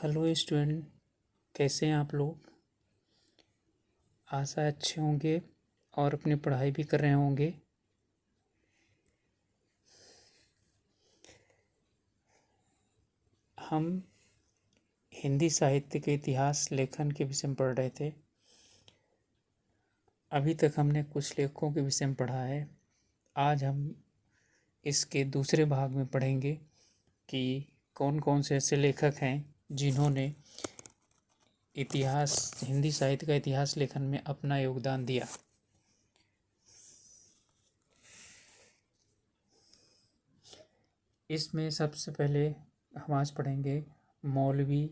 Hello student, कैसे हैं आप लोग। आशा अच्छे होंगे और अपनी पढ़ाई भी कर रहे होंगे। हम हिंदी साहित्य के इतिहास लेखन के विषय में पढ़ रहे थे। अभी तक हमने कुछ लेखकों के विषय में पढ़ा है। आज हम इसके दूसरे भाग में पढ़ेंगे कि कौन कौन से ऐसे लेखक हैं जिन्होंने हिंदी साहित्य का इतिहास लेखन में अपना योगदान दिया। इसमें सबसे पहले हम आज पढ़ेंगे मौलवी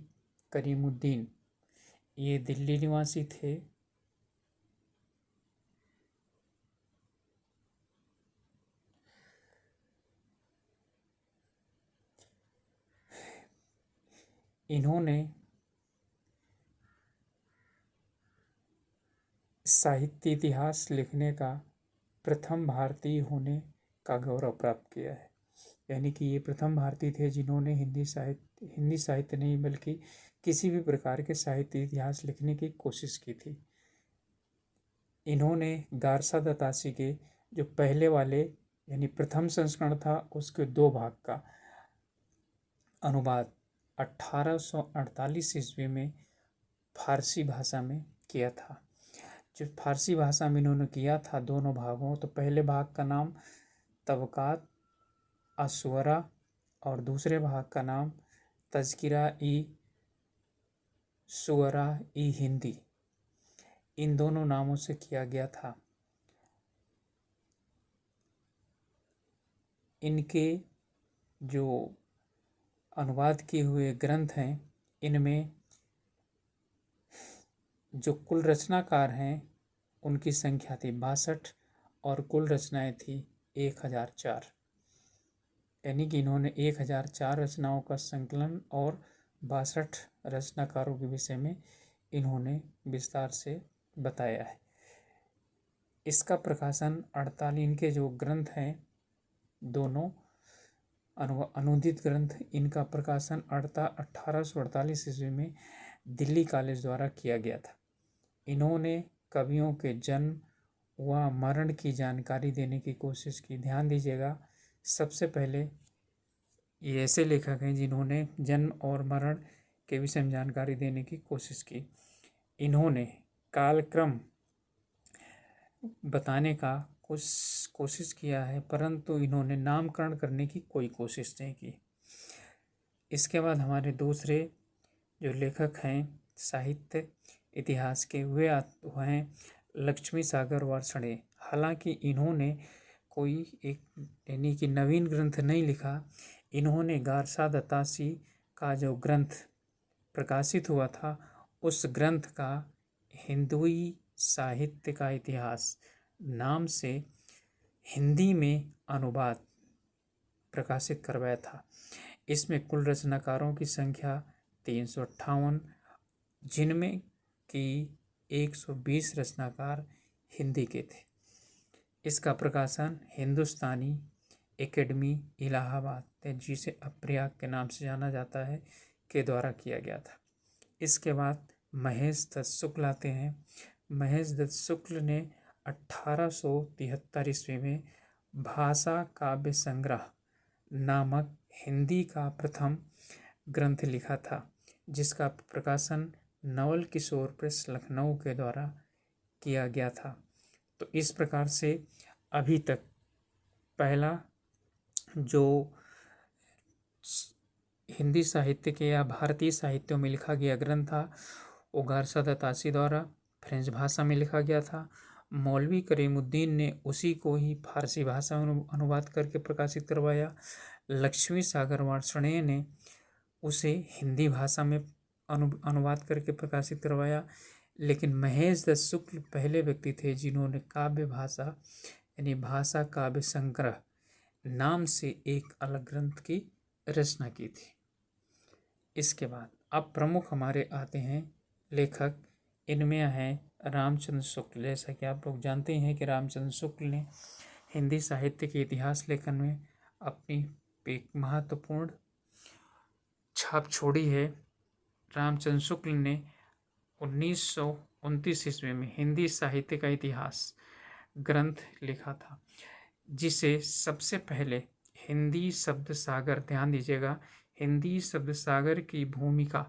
करीमुद्दीन। ये दिल्ली निवासी थे। इन्होंने साहित्य इतिहास लिखने का प्रथम भारतीय होने का गौरव प्राप्त किया है। यानी कि ये प्रथम भारतीय थे जिन्होंने हिंदी साहित्य नहीं बल्कि किसी भी प्रकार के साहित्य इतिहास लिखने की कोशिश की थी। इन्होंने गारसा दतासी के जो पहले वाले यानी प्रथम संस्करण था उसके 2 भाग का अनुवाद 1848 ईस्वी में फारसी भाषा में किया था। जो फारसी भाषा में इन्होंने किया था दोनों भागों, तो पहले भाग का नाम तबकात असुवरा और दूसरे भाग का नाम तज़किरा ई सुवरा ई हिंदी, इन दोनों नामों से किया गया था। इनके जो अनुवाद किए हुए ग्रंथ हैं, इनमें जो कुल रचनाकार हैं उनकी संख्या थी 62 और कुल रचनाएं थी 1004। यानी कि इन्होंने 1004 रचनाओं का संकलन और 62 रचनाकारों के विषय में इन्होंने विस्तार से बताया है। इसका प्रकाशन 48 इनके जो ग्रंथ हैं दोनों अनुदित ग्रंथ, इनका प्रकाशन 1848 ईस्वी में दिल्ली कॉलेज द्वारा किया गया था। इन्होंने कवियों के जन्म व मरण की जानकारी देने की कोशिश की। ध्यान दीजिएगा, सबसे पहले ये ऐसे लेखक हैं जिन्होंने जन्म और मरण के विषय में जानकारी देने की कोशिश की। इन्होंने कालक्रम बताने का कुछ कोशिश किया है, परंतु इन्होंने नामकरण करने की कोई कोशिश नहीं की। इसके बाद हमारे दूसरे जो लेखक हैं साहित्य इतिहास के, वे हैं लक्ष्मी सागर वार्ष्णेय। हालांकि इन्होंने कोई एक यानी कि नवीन ग्रंथ नहीं लिखा। इन्होंने गारसा दतासी का जो ग्रंथ प्रकाशित हुआ था उस ग्रंथ का हिंदुई साहित्य का इतिहास नाम से हिंदी में अनुवाद प्रकाशित करवाया था। इसमें कुल रचनाकारों की संख्या 358, जिनमें कि 120 रचनाकार हिंदी के थे। इसका प्रकाशन हिंदुस्तानी एकेडमी इलाहाबाद, जिसे अब प्रयाग के नाम से जाना जाता है, के द्वारा किया गया था। इसके बाद महेश दत्त शुक्ल आते हैं। महेश दत्त शुक्ल ने 1873 ईस्वी में भाषा काव्य संग्रह नामक हिंदी का प्रथम ग्रंथ लिखा था, जिसका प्रकाशन नवल किशोर प्रेस लखनऊ के द्वारा किया गया था। तो इस प्रकार से अभी तक पहला जो हिंदी साहित्य के या भारतीय साहित्यों में लिखा गया ग्रंथ था वो गारसा दतासी द्वारा फ्रेंच भाषा में लिखा गया था। मौलवी करीमुद्दीन ने उसी को ही फारसी भाषा में अनुवाद करके प्रकाशित करवाया। लक्ष्मी सागर वार्ष्णेय ने उसे हिंदी भाषा में अनुवाद करके प्रकाशित करवाया। लेकिन महेश दत्त शुक्ल पहले व्यक्ति थे जिन्होंने काव्य भाषा यानी भाषा काव्य संग्रह नाम से एक अलग ग्रंथ की रचना की थी। इसके बाद अब प्रमुख हमारे आते हैं लेखक। इनमें हैं रामचंद्र शुक्ल। जैसा कि आप लोग जानते हैं कि रामचंद्र शुक्ल ने हिंदी साहित्य के इतिहास लेखन में अपनी एक महत्वपूर्ण छाप छोड़ी है। रामचंद्र शुक्ल ने 1929 ईस्वी में हिंदी साहित्य का इतिहास ग्रंथ लिखा था, जिसे सबसे पहले हिंदी शब्द सागर, ध्यान दीजिएगा, हिंदी शब्द सागर की भूमिका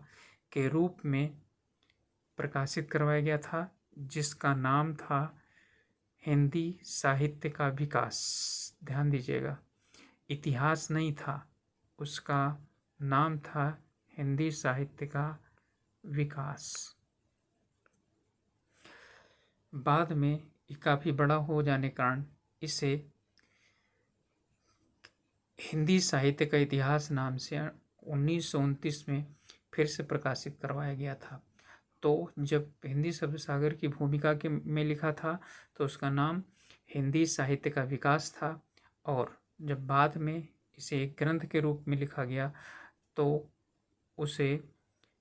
के रूप में प्रकाशित करवाया गया था, जिसका नाम था हिंदी साहित्य का विकास। ध्यान दीजिएगा, इतिहास नहीं था, उसका नाम था हिंदी साहित्य का विकास। बाद में ये काफ़ी बड़ा हो जाने के कारण इसे हिंदी साहित्य का इतिहास नाम से 1929 में फिर से प्रकाशित करवाया गया था। तो जब हिंदी शब्द सागर की भूमिका के में लिखा था तो उसका नाम हिंदी साहित्य का विकास था, और जब बाद में इसे एक ग्रंथ के रूप में लिखा गया तो उसे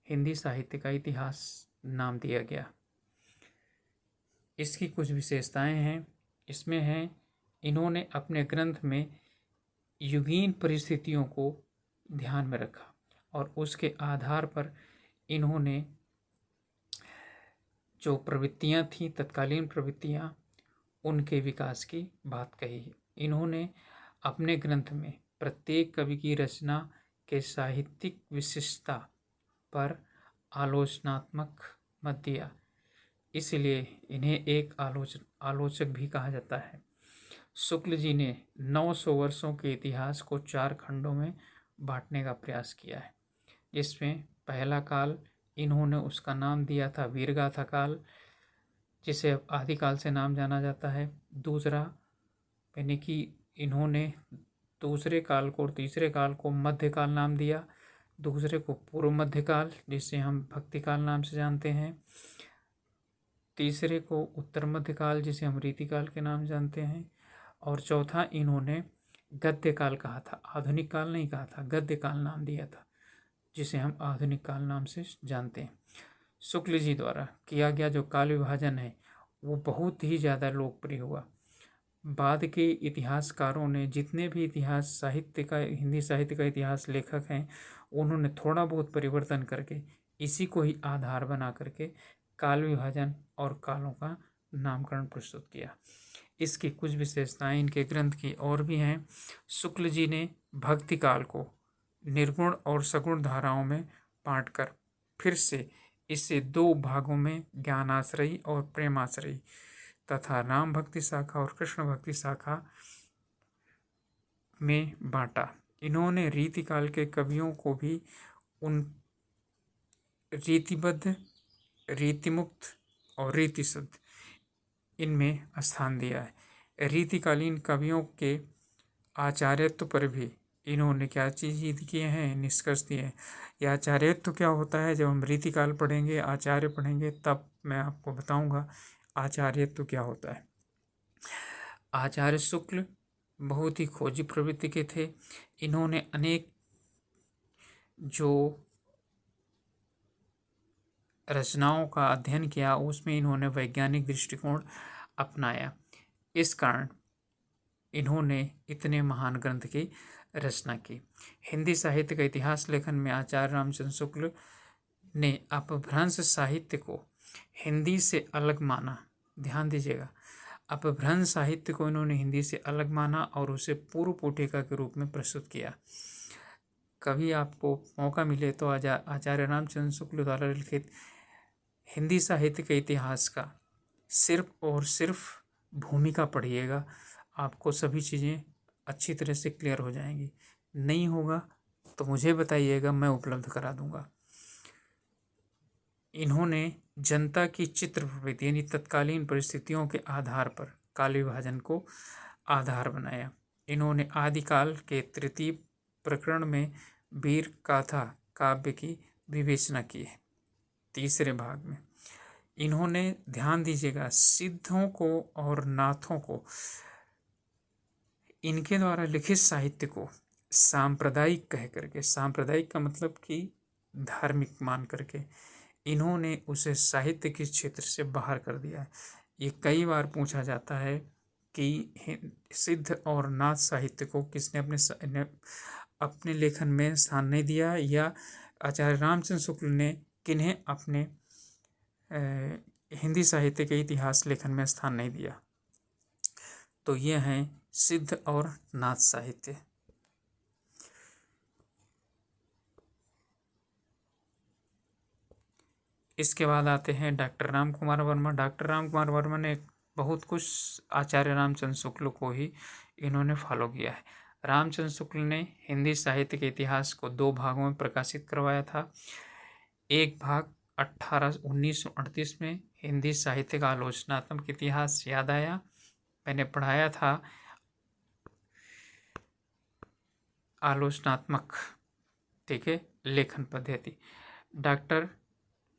हिंदी साहित्य का इतिहास नाम दिया गया। इसकी कुछ विशेषताएं हैं, इसमें हैं, इन्होंने अपने ग्रंथ में युगीन परिस्थितियों को ध्यान में रखा और उसके आधार पर इन्होंने जो प्रवृत्तियां थीं, तत्कालीन प्रवृत्तियां, उनके विकास की बात कही। इन्होंने अपने ग्रंथ में प्रत्येक कवि की रचना के साहित्यिक विशिष्टता पर आलोचनात्मक मत दिया, इसलिए इन्हें एक आलोचक भी कहा जाता है। शुक्ल जी ने 900 वर्षों के इतिहास को 4 खंडों में बांटने का प्रयास किया है, जिसमें पहला काल इन्होंने उसका नाम दिया था वीरगाथा काल, जिसे आदिकाल से नाम जाना जाता है। दूसरा यानी कि इन्होंने दूसरे काल को और तीसरे काल को मध्यकाल नाम दिया, दूसरे को पूर्व मध्यकाल जिसे हम भक्तिकाल नाम से जानते हैं, तीसरे को उत्तर मध्यकाल जिसे हम रीतिकाल के नाम जानते हैं, और चौथा इन्होंने गद्य काल कहा था, आधुनिक काल नहीं कहा था, गद्य काल नाम दिया था, जिसे हम आधुनिक काल नाम से जानते हैं। शुक्ल जी द्वारा किया गया जो काल विभाजन है वो बहुत ही ज़्यादा लोकप्रिय हुआ। बाद के इतिहासकारों ने, जितने भी इतिहास साहित्य का, हिंदी साहित्य का इतिहास लेखक हैं, उन्होंने थोड़ा बहुत परिवर्तन करके इसी को ही आधार बना करके काल विभाजन और कालों का नामकरण प्रस्तुत किया। इसकी कुछ विशेषताएं इनके ग्रंथ की और भी हैं। शुक्ल जी ने भक्ति काल को निर्गुण और सगुण धाराओं में बांटकर फिर से इसे 2 भागों में, ज्ञानाश्रयी और प्रेमाश्रयी तथा राम भक्ति शाखा और कृष्ण भक्ति शाखा में बांटा। इन्होंने रीतिकाल के कवियों को भी उन रीतिबद्ध, रीतिमुक्त और रीतिशुद्ध इनमें स्थान दिया है। रीतिकालीन कवियों के आचार्यत्व पर भी इन्होंने क्या चीज़ किए हैं, निष्कर्ष दिए हैं। यह आचार्यत्व क्या होता है, जब हम रीतिकाल पढ़ेंगे, आचार्य पढ़ेंगे, तब मैं आपको बताऊंगा आचार्यत्व क्या होता है। आचार्य शुक्ल बहुत ही खोजी प्रवृत्ति के थे। इन्होंने अनेक जो रचनाओं का अध्ययन किया उसमें इन्होंने वैज्ञानिक दृष्टिकोण अपनाया। इस कारण इन्होंने इतने महान ग्रंथ की रचना की। हिंदी साहित्य का इतिहास लेखन में आचार्य रामचंद्र शुक्ल ने अपभ्रंश साहित्य को हिंदी से अलग माना। ध्यान दीजिएगा, अपभ्रंश साहित्य को इन्होंने हिंदी से अलग माना और उसे पूर्व पोटिका के रूप में प्रस्तुत किया। कभी आपको मौका मिले तो आचार्य रामचंद्र शुक्ल द्वारा लिखित हिंदी साहित्य के इतिहास का सिर्फ और सिर्फ भूमिका पढ़िएगा, आपको सभी चीज़ें अच्छी तरह से क्लियर हो जाएंगी। नहीं होगा तो मुझे बताइएगा, मैं उपलब्ध करा दूंगा। इन्होंने जनता की चित्र प्रवृत्ति यानी तत्कालीन परिस्थितियों के आधार पर काल विभाजन को आधार बनाया। इन्होंने आदिकाल के तृतीय प्रकरण में वीर गाथा काव्य की विवेचना की है। तीसरे भाग में इन्होंने, ध्यान दीजिएगा, सिद्धों को और नाथों को, इनके द्वारा लिखित साहित्य को सांप्रदायिक कह करके, सांप्रदायिक का मतलब कि धार्मिक मान करके, इन्होंने उसे साहित्य के क्षेत्र से बाहर कर दिया है। ये कई बार पूछा जाता है कि सिद्ध और नाथ साहित्य को किसने अपने लेखन में स्थान नहीं दिया, या आचार्य रामचंद्र शुक्ल ने किन्हें अपने हिंदी साहित्य के इतिहास लेखन में स्थान नहीं दिया। तो ये हैं सिद्ध और नाथ साहित्य। इसके बाद आते हैं डॉक्टर राम कुमार वर्मा। डॉक्टर राम कुमार वर्मा ने बहुत कुछ आचार्य रामचंद्र शुक्ल को ही इन्होंने फॉलो किया है। रामचंद्र शुक्ल ने हिंदी साहित्य के इतिहास को 2 भागों में प्रकाशित करवाया था। एक भाग 1938 में हिंदी साहित्य का आलोचनात्मक इतिहास याद आया, मैंने पढ़ाया था आलोचनात्मक, ठीक है, लेखन पद्धति। डॉक्टर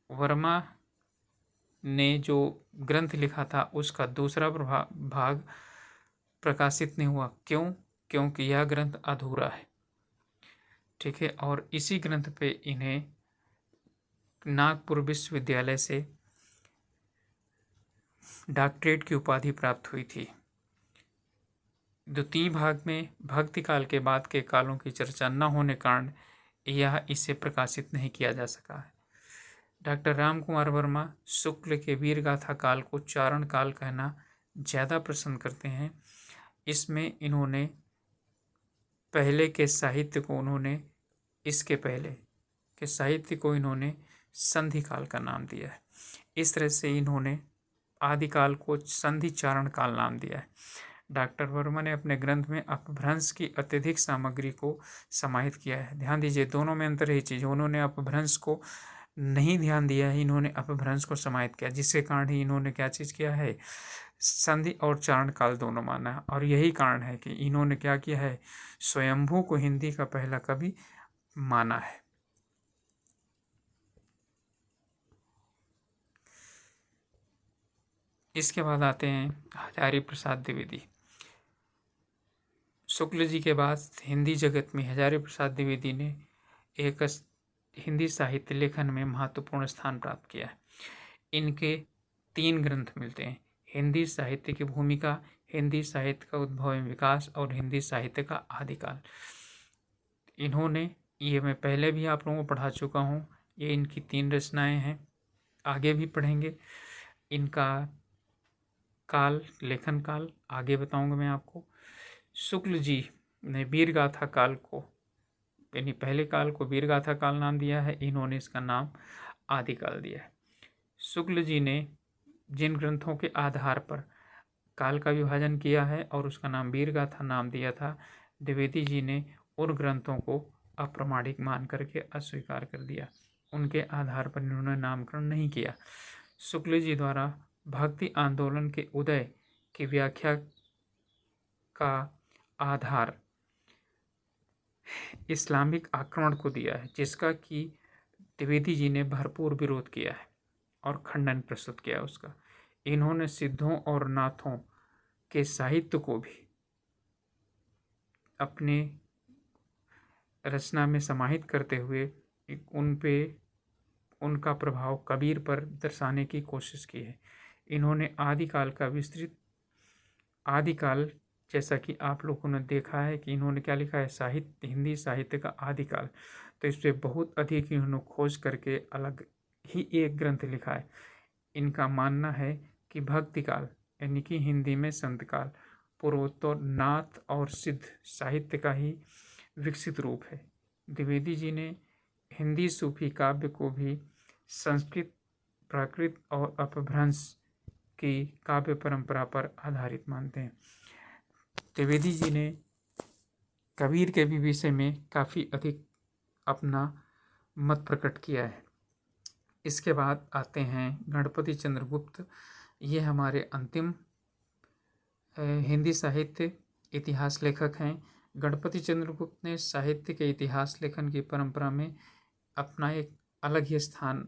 वर्मा ने जो ग्रंथ लिखा था उसका दूसरा भाग प्रकाशित नहीं हुआ। क्यों? क्योंकि यह ग्रंथ अधूरा है, ठीक है। और इसी ग्रंथ पे इन्हें नागपुर विश्वविद्यालय से डॉक्टरेट की उपाधि प्राप्त हुई थी। द्वितीय भाग में भक्ति काल के बाद के कालों की चर्चा न होने कारण यह इसे प्रकाशित नहीं किया जा सका है। डॉक्टर राम कुमार वर्मा शुक्ल के वीर गाथा काल को चारण काल कहना ज़्यादा पसंद करते हैं। इसमें इन्होंने पहले के साहित्य को इसके पहले के साहित्य को इन्होंने संधि काल का नाम दिया है। इस तरह से इन्होंने आदिकाल को संधि चारण काल नाम दिया है। डॉक्टर वर्मा ने अपने ग्रंथ में अपभ्रंश की अत्यधिक सामग्री को समाहित किया है। ध्यान दीजिए, दोनों में अंतर ही चीज़, उन्होंने अपभ्रंश को नहीं ध्यान दिया है, इन्होंने अपभ्रंश को समाहित किया, जिसके कारण ही इन्होंने क्या चीज़ किया है, संधि और चारण काल दोनों माना है। और यही कारण है कि इन्होंने क्या किया है, स्वयंभू को हिंदी का पहला कवि माना है। इसके बाद आते हैं हजारी प्रसाद द्विवेदी। शुक्ल जी के बाद हिंदी जगत में हजारी प्रसाद द्विवेदी ने एक हिंदी साहित्य लेखन में महत्वपूर्ण स्थान प्राप्त किया है। इनके 3 ग्रंथ मिलते हैं, हिंदी साहित्य की भूमिका, हिंदी साहित्य का उद्भव एवं विकास और हिंदी साहित्य का आदिकाल। इन्होंने, ये मैं पहले भी आप लोगों को पढ़ा चुका हूँ, ये इनकी 3 रचनाएं हैं, आगे भी पढ़ेंगे। इनका काल, लेखन काल आगे बताऊंगा मैं आपको। शुक्ल जी ने वीरगाथा काल को, यानी पहले काल को वीरगाथा काल नाम दिया है, इन्होंने इसका नाम आदिकाल दिया है। शुक्ल जी ने जिन ग्रंथों के आधार पर काल का विभाजन किया है और उसका नाम वीरगाथा नाम दिया था, द्विवेदी जी ने उन ग्रंथों को अप्रामाणिक मान करके अस्वीकार कर दिया, उनके आधार पर इन्होंने नामकरण नहीं किया। शुक्ल जी द्वारा भक्ति आंदोलन के उदय की व्याख्या का आधार इस्लामिक आक्रमण को दिया है, जिसका कि द्विवेदी जी ने भरपूर विरोध किया है और खंडन प्रस्तुत किया है उसका। इन्होंने सिद्धों और नाथों के साहित्य को भी अपने रचना में समाहित करते हुए उन पे उनका प्रभाव कबीर पर दर्शाने की कोशिश की है। इन्होंने आदिकाल का विस्तृत, आदिकाल जैसा कि आप लोगों ने देखा है कि इन्होंने क्या लिखा है, साहित्य, हिंदी साहित्य का आदिकाल, तो इस पर बहुत अधिक इन्होंने खोज करके अलग ही एक ग्रंथ लिखा है। इनका मानना है कि भक्ति काल यानी कि हिंदी में संत काल पूर्वोत्तर नाथ और सिद्ध साहित्य का ही विकसित रूप है। द्विवेदी जी ने हिंदी सूफी काव्य को भी संस्कृत, प्राकृत और अपभ्रंश की काव्य परंपरा पर आधारित मानते हैं। द्विवेदी जी ने कबीर के भी विषय में काफ़ी अधिक अपना मत प्रकट किया है। इसके बाद आते हैं गणपति चंद्रगुप्त। ये हमारे अंतिम हिंदी साहित्य इतिहास लेखक हैं। गणपति चंद्रगुप्त ने साहित्य के इतिहास लेखन की परंपरा में अपना एक अलग ही स्थान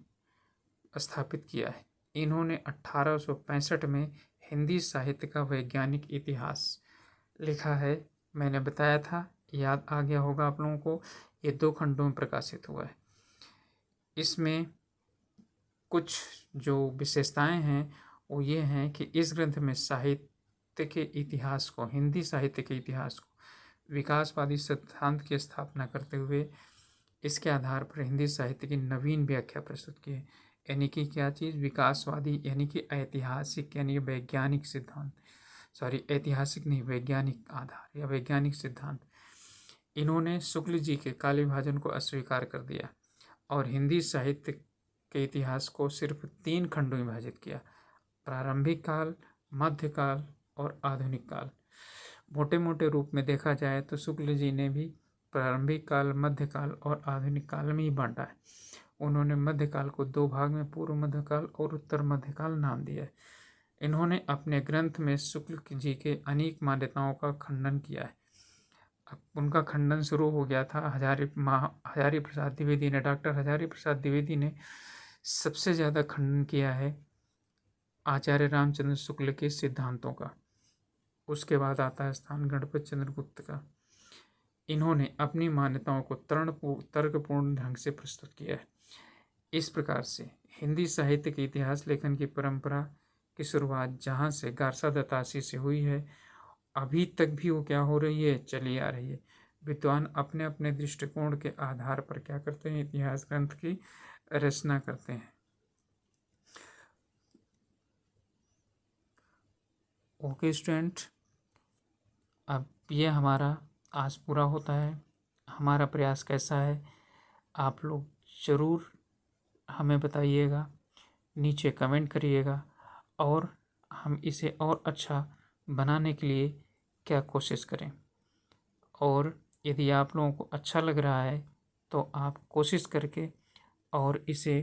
स्थापित किया है। इन्होंने 1865 में हिंदी साहित्य का वैज्ञानिक इतिहास लिखा है। मैंने बताया था, याद आ गया होगा आप लोगों को, ये 2 खंडों में प्रकाशित हुआ है। इसमें कुछ जो विशेषताएं हैं वो ये हैं कि इस ग्रंथ में साहित्य के इतिहास को, हिंदी साहित्य के इतिहास को विकासवादी सिद्धांत की स्थापना करते हुए इसके आधार पर हिंदी साहित्य की नवीन व्याख्या प्रस्तुत की है। यानी कि क्या चीज़, विकासवादी यानी कि ऐतिहासिक यानी कि वैज्ञानिक सिद्धांत, सॉरी ऐतिहासिक नहीं, वैज्ञानिक आधार या वैज्ञानिक सिद्धांत। इन्होंने शुक्ल जी के काले विभाजन को अस्वीकार कर दिया और हिंदी साहित्य के इतिहास को सिर्फ 3 खंडों में विभाजित किया: प्रारंभिक काल, मध्यकाल और आधुनिक काल। मोटे मोटे रूप में देखा जाए तो शुक्ल जी ने भी प्रारंभिक काल, मध्यकाल और आधुनिक काल में ही बांटा है। उन्होंने मध्यकाल को 2 भाग में पूर्व मध्यकाल और उत्तर मध्यकाल नाम दिया है। इन्होंने अपने ग्रंथ में शुक्ल जी के अनेक मान्यताओं का खंडन किया है। उनका खंडन शुरू हो गया था हजारी प्रसाद द्विवेदी ने। डॉक्टर हजारी प्रसाद द्विवेदी ने सबसे ज़्यादा खंडन किया है आचार्य रामचंद्र शुक्ल के सिद्धांतों का। उसके बाद आता है स्थान गणपत चंद्र गुप्त का। इन्होंने अपनी मान्यताओं को तर्कपूर्ण ढंग से प्रस्तुत किया है। इस प्रकार से हिंदी साहित्य के इतिहास लेखन की परंपरा की शुरुआत जहाँ से गारसा दत्तासी से हुई है, अभी तक भी वो क्या हो रही है, चली आ रही है। विद्वान अपने अपने दृष्टिकोण के आधार पर क्या करते हैं, इतिहास ग्रंथ की रचना करते हैं। ओके स्टूडेंट, अब ये हमारा आज पूरा होता है। हमारा प्रयास कैसा है आप लोग ज़रूर हमें बताइएगा, नीचे कमेंट करिएगा और हम इसे और अच्छा बनाने के लिए क्या कोशिश करें। और यदि आप लोगों को अच्छा लग रहा है तो आप कोशिश करके और इसे